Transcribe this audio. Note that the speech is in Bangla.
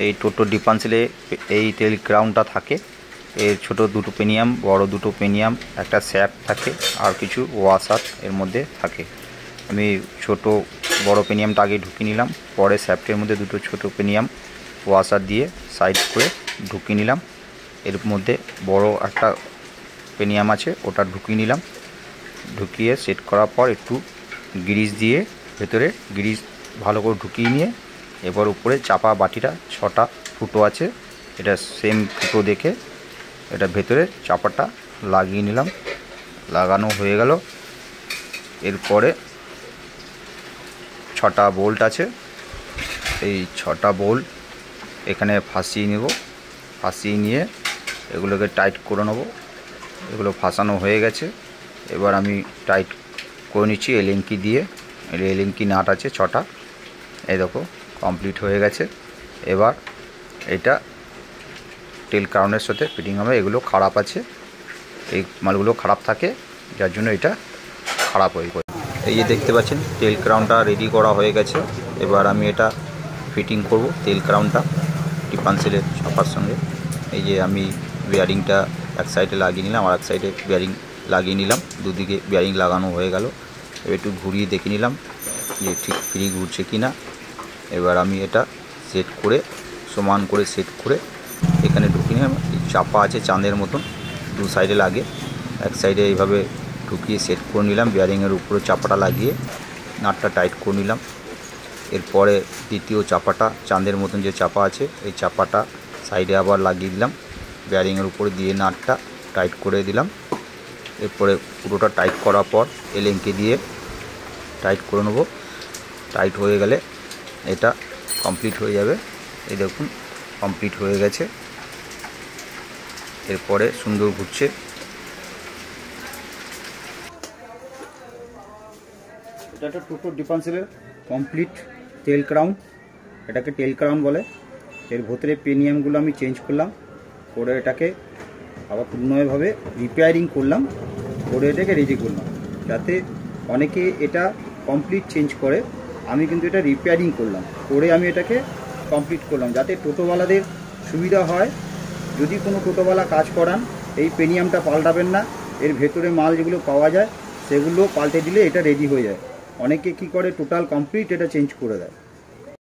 এই টোটো ডিফারেন্সিয়ালে এই টেল ক্রাউনটা থাকে, এর ছোট দুটো পেনিয়াম, বড় দুটো পেনিয়াম, একটা শ্যাফট থাকে আর কিছু ওয়াশার এর মধ্যে থাকে। আমি ছোট বড় পেনিয়ামটা আগে ঢুকিয়ে নিলাম, পরে শ্যাফটের মধ্যে দুটো ছোট পেনিয়াম ওয়াশার দিয়ে সাইড করে ঢুকিয়ে নিলাম। এর মধ্যে বড় একটা পেনিয়াম আছে, ওটা ঢুকিয়ে নিলাম। ঢুকিয়ে সেট করার পর একটু গ্রিজ দিয়ে ভেতরে গ্রিজ ভালো করে ঢুকিয়ে নিয়ে এবার উপরে চাপা বাটিটা 6টা ফুটো আছে, এটা সেম ফুটো দেখে এটা ভেতরে চাপাটা লাগিয়ে নিলাম। লাগানো হয়ে গেল। এরপরে 6টা বোল্ট আছে, এই 6টা বোল্ট এখানে ফাঁসিয়ে নেব। ফাঁসিয়ে নিয়ে এগুলোকে টাইট করে নেব। এগুলো ফাঁসানো হয়ে গেছে, এবার আমি টাইট করে নিচ্ছি এলিঙ্কি দিয়ে। এলিঙ্কি নাট আছে 6টা, এই দেখো কমপ্লিট হয়ে গেছে। এবার এটা টেল ক্রাউনের সাথে ফিটিং হবে। এগুলো খারাপ আছে, এই মালগুলো খারাপ থাকে, যার জন্য এটা খারাপ হয়ে পড়ে। এই যে দেখতে পাচ্ছেন টেল ক্রাউনটা রেডি করা হয়ে গেছে। এবার আমি এটা ফিটিং করব টেল ক্রাউনটা ডিফারেন্সিয়ালের চাপার সঙ্গে। এই যে আমি বিয়ারিংটা এক সাইডে লাগিয়ে নিলাম আর এক সাইডে বিয়ারিং লাগিয়ে নিলাম, দুদিকে বিয়ারিং লাগানো হয়ে গেল। এবার একটু ঘুরিয়ে দেখে নিলাম যে ঠিক ফ্রি ঘুরছে কি না। এবার আমি এটা সেট করে সমান করে সেট করে এখানে ঢুকিয়ে নিলাম। চাপা আছে চাঁদের মতন, দু সাইডে লাগে, এক সাইডে এইভাবে ঢুকিয়ে সেট করে নিলাম। বিয়ারিংয়ের উপরে চাপাটা লাগিয়ে নাটটা টাইট করে নিলাম। এরপরে দ্বিতীয় চাপাটা চাঁদের মতন যে চাপা আছে, এই চাপাটা সাইডে আবার লাগিয়ে দিলাম, বিয়ারিংয়ের উপরে দিয়ে নাটটা টাইট করে দিলাম। এরপরে পুরোটা টাইট করার পর এলিঙ্কি দিয়ে টাইট করে নেব। টাইট হয়ে গেলে এটা কমপ্লিট হয়ে যাবে। এই দেখুন কমপ্লিট হয়ে গেছে। এরপরে সুন্দর ঘুরছে। এটা একটা টোটো ডিফারেন্সিয়ালের কমপ্লিট টেল ক্রাউন, এটাকে টেল ক্রাউন বলে। এর ভেতরে পেনিয়ামগুলো আমি চেঞ্জ করলাম, করে এটাকে আবার পুনরায়ভাবে রিপেয়ারিং করলাম, করে এটাকে রেডি করলাম। যাতে অনেকে এটা কমপ্লিট চেঞ্জ করে, আমি কিন্তু এটা রিপেয়ারিং করলাম, করে আমি এটাকে কমপ্লিট করলাম যাতে টোটোওয়ালাদের সুবিধা হয়। যদি কোনো টোটোওয়ালা কাজ করান এই পেনিয়ামটা পাল্টাবেন না, এর ভেতরে মাল যেগুলো পাওয়া যায় সেগুলো পাল্টে দিলে এটা রেডি হয়ে যায়। অনেকে কি করে টোটাল কমপ্লিট এটা চেঞ্জ করে দেয়।